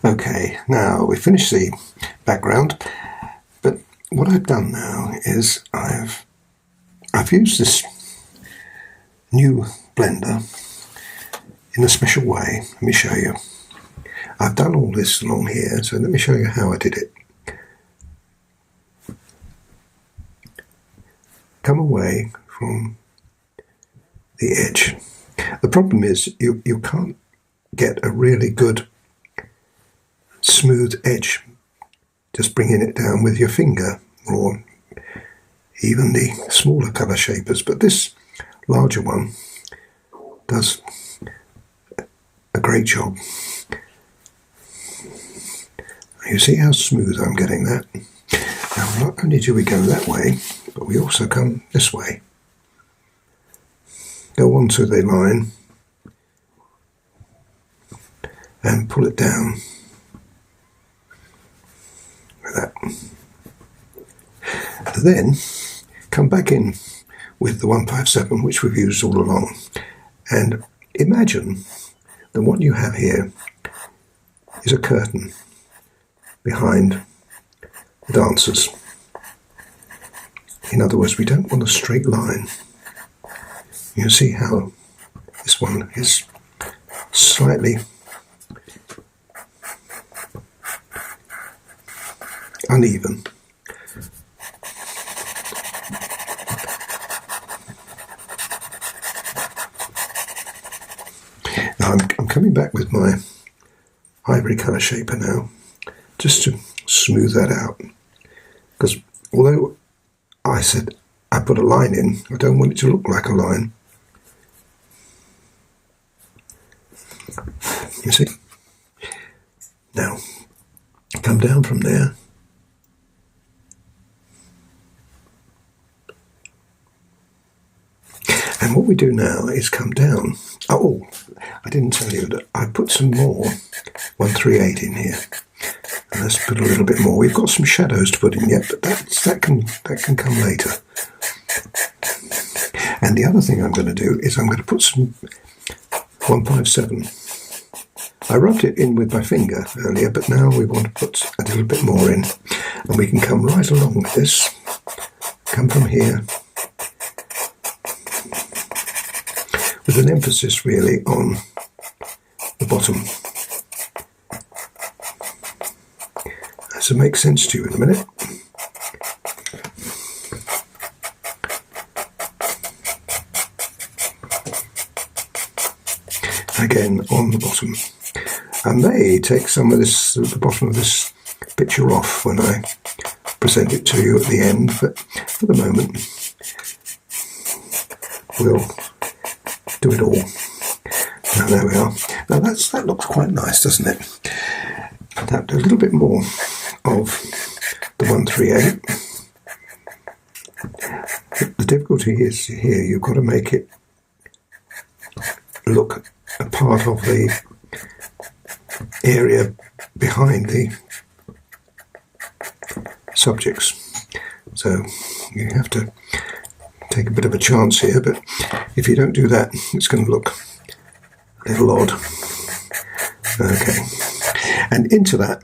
Okay, now we finished the background, but what I've done now is I've used this new blender in a special way. Let me show you. I've done all this along here, so let me show you how I did it. Come away from the edge. The problem is you can't get a really good smooth edge just bringing it down with your finger or even the smaller colour shapers, but this larger one does a great job. You see how smooth I'm getting that? Now not only do we go that way, but we also come this way. Go onto the line and pull it down like that. Then come back in with the 157, which we've used all along, and imagine that what you have here is a curtain behind the dancers. In other words, we don't want a straight line. You see how this one is slightly uneven. Now I'm coming back with my ivory colour shaper now, just to smooth that out, because although I said I put a line in, I don't want it to look like a line. You see? Now, come down from there. And what we do now is come down. Oh, I didn't tell you that I put some more 138 in here. And let's put a little bit more. We've got some shadows to put in yet, but that can come later. And the other thing I'm going to do is I'm going to put some 157. I rubbed it in with my finger earlier, but now we want to put a little bit more in. And we can come right along with this. Come from here. With an emphasis really on the bottom. This will make sense to you in a minute. Again on the bottom. I may take some of this, the bottom of this picture off when I present it to you at the end, but for the moment we'll do it all. Now there we are. Now that looks quite nice, doesn't it? That a little bit more of the 138. The difficulty is here, you've got to make it look a part of the area behind the subjects. So you have to take a bit of a chance here, but if you don't do that, it's going to look a little odd. Okay, and into that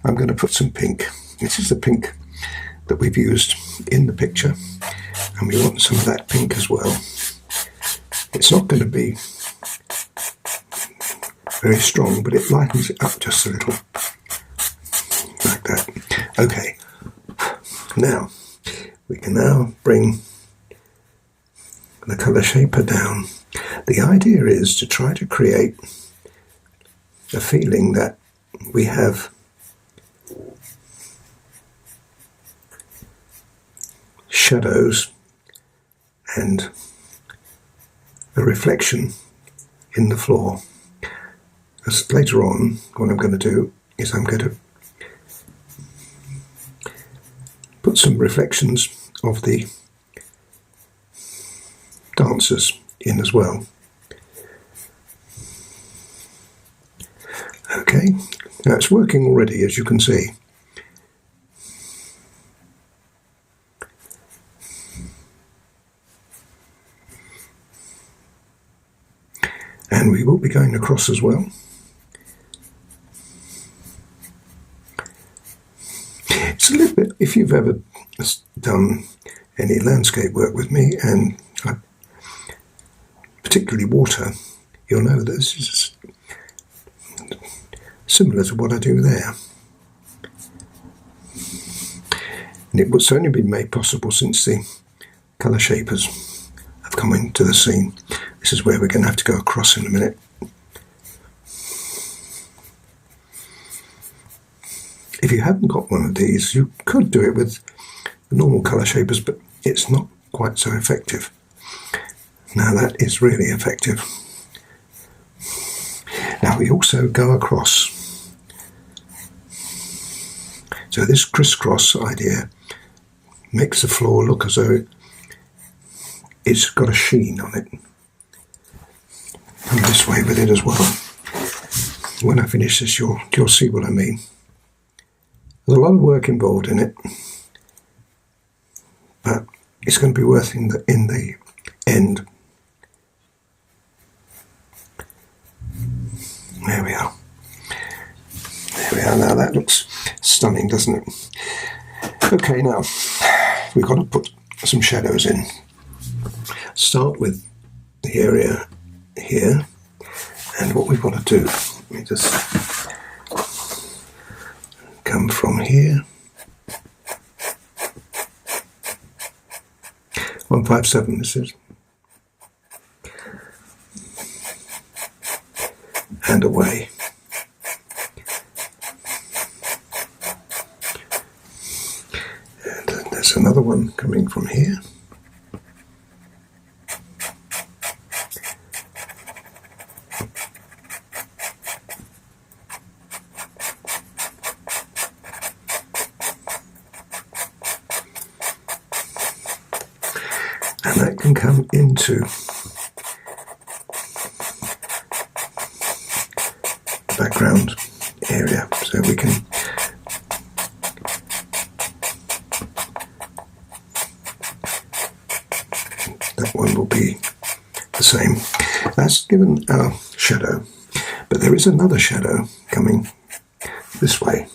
I'm going to put some pink. This is the pink that we've used in the picture, and we want some of that pink as well. It's not going to be very strong, but it lightens it up just a little, like that. Okay, now we can now bring the colour shaper down. The idea is to try to create a feeling that we have shadows and a reflection in the floor. As later on, what I'm going to do is I'm going to put some reflections of the dancers in as well. Okay, now it's working already, as you can see. And we will be going across as well. It's a little bit, if you've ever done any landscape work with me, and particularly water, you'll know that this is similar to what I do there. And it was only been made possible since the colour shapers have come into the scene. This is where we're going to have to go across in a minute. If you haven't got one of these, you could do it with the normal colour shapers, but it's not quite so effective. Now that is really effective. Now we also go across. So this crisscross idea makes the floor look as though it's got a sheen on it. Come this way with it as well. When I finish this, you'll see what I mean. There's a lot of work involved in it, but it's going to be worth in the end. There we are. There we are. Now that looks stunning, doesn't it? Okay, now we've got to put some shadows in. Start with the area here, and what we've got to do, let me just come from here. 157 this is. And away. And there's another one coming from here. And that can come into the background area, so we can that one will be the same. That's given our shadow, but there is another shadow coming this way.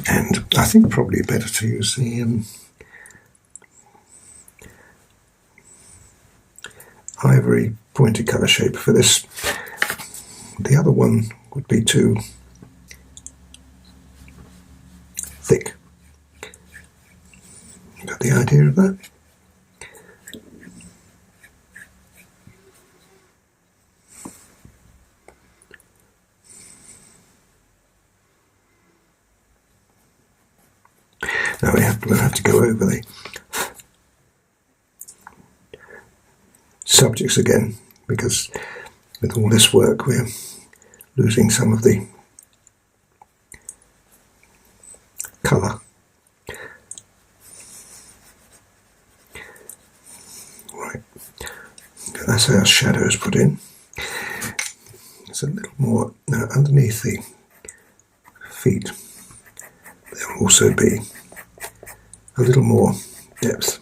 And I think probably better to use the ivory pointy colour shape for this. The other one would be too thick. You got the idea of that? Now we'll have to go over the subjects again, because with all this work we're losing some of the colour. Right, that's our shadows put in. It's a little more now underneath the feet. There will also be a little more depth.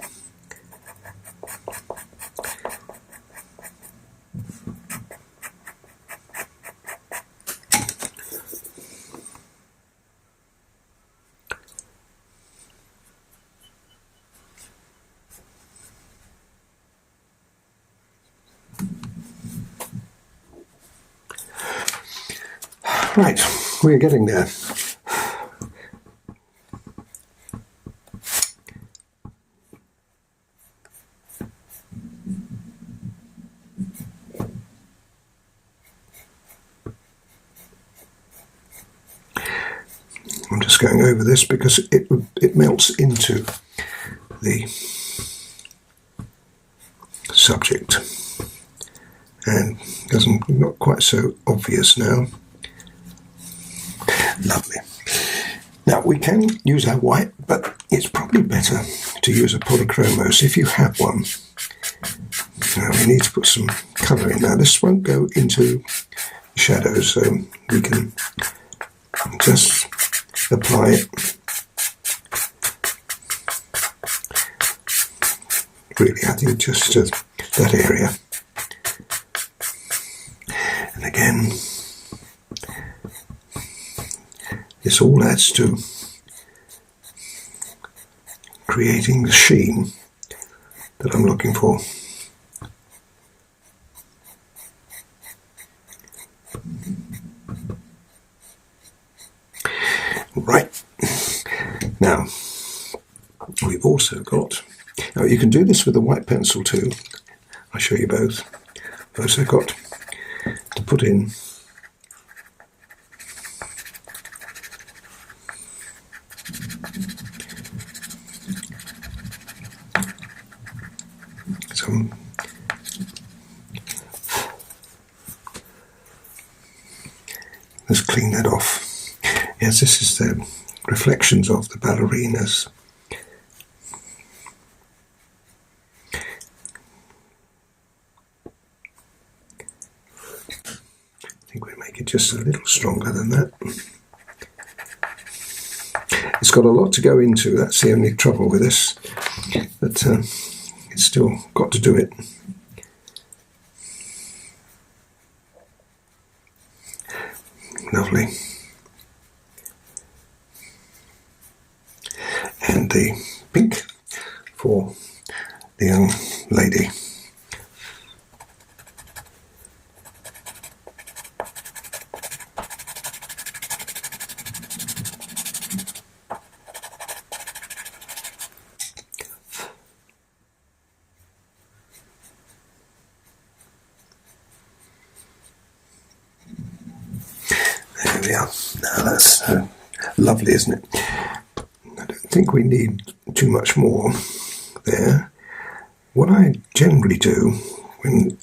Right, we're getting there. I'm just going over this because it melts into the subject and not quite so obvious now. Lovely. Now we can use our white, but it's probably better to use a polychromos if you have one. Now we need to put some colour in. Now this won't go into the shadows, so we can just apply it. Really, I think just to that area. And again, this all adds to creating the sheen that I'm looking for. Right, now we've also got, now you can do this with a white pencil too, I'll show you both. I've also got to put in some let's clean that off. Yes, this is the reflections of the ballerinas. I think we make it just a little stronger than that. It's got a lot to go into, that's the only trouble with this, but it's still got to do it. Lovely. And the pink for the young lady. There we are. Now that's lovely, isn't it? I don't think we need too much more there. What I generally do when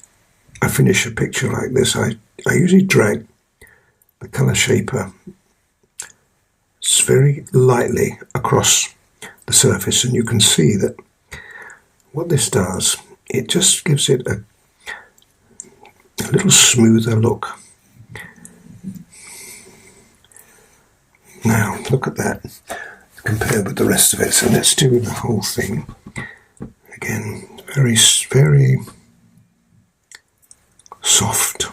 I finish a picture like this, I usually drag the colour shaper very lightly across the surface, and you can see that what this does, it just gives it a little smoother look. Now look at that compared with the rest of it. So let's do the whole thing again. Very, very soft.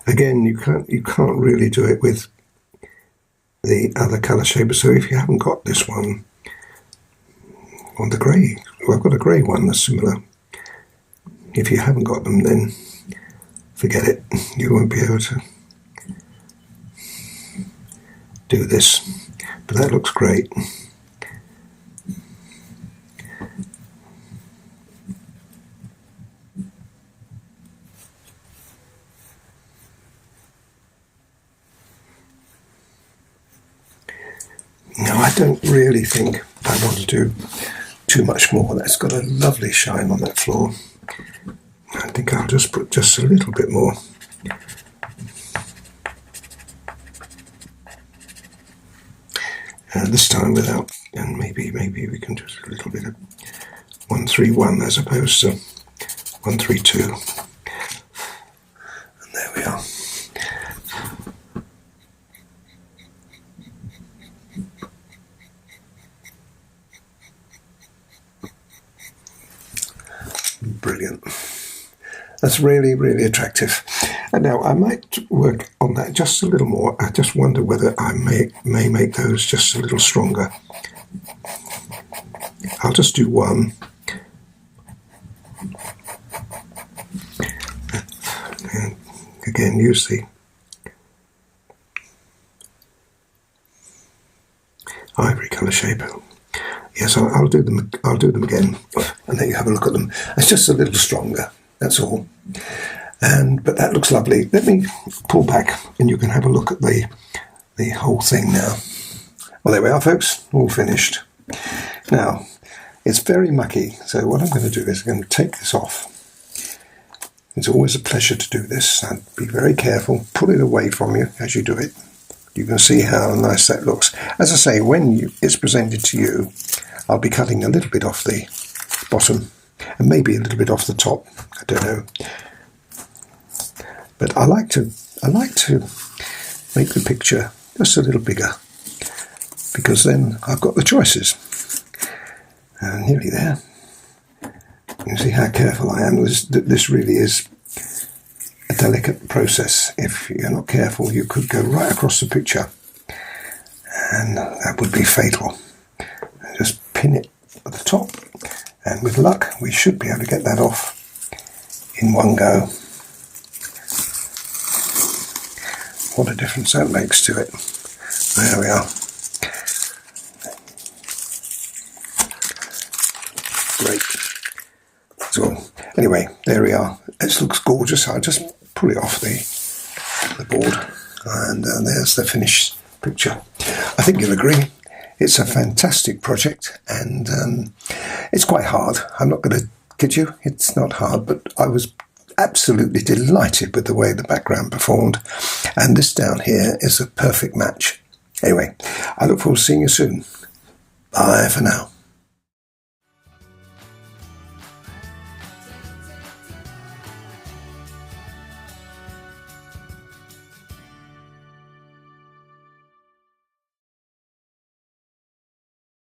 Again, you can't really do it with the other colour shaper. So if you haven't got this one, or the grey, well, I've got a grey one that's similar. If you haven't got them, then forget it. You won't be able to do this, but that looks great. Now I don't really think I want to do too much more. That's got a lovely shine on that floor. I think I'll just put just a little bit more. This time without, and maybe we can do a little bit of 131 as opposed to 132. And there we are. Brilliant. That's really, really attractive. And now I might work on that just a little more. I just wonder whether I may make those just a little stronger. I'll just do one. And again, use the ivory colour shaper. Yes, I'll do them. I'll do them again, and then you have a look at them. It's just a little stronger. That's all. But that looks lovely. Let me pull back, and you can have a look at the whole thing now. Well, there we are, folks. All finished. Now, it's very mucky. So what I'm going to do is I'm going to take this off. It's always a pleasure to do this. And be very careful. Pull it away from you as you do it. You can see how nice that looks. As I say, when it's presented to you, I'll be cutting a little bit off the bottom and maybe a little bit off the top. I don't know. But I like to make the picture just a little bigger. because then I've got the choices. And nearly there. You see how careful I am. This really is a delicate process. If you're not careful, you could go right across the picture, and that would be fatal. Just pin it at the top, and with luck we should be able to get that off in one go. What a difference that makes to it. There we are. Great. So anyway, there we are. It looks gorgeous. I'll just pull it off the board, and there's the finished picture. I think you'll agree it's a fantastic project, and it's quite hard. I'm not going to kid you, it's not hard, but I was absolutely delighted with the way the background performed, and this down here is a perfect match. Anyway, I look forward to seeing you soon. Bye for now.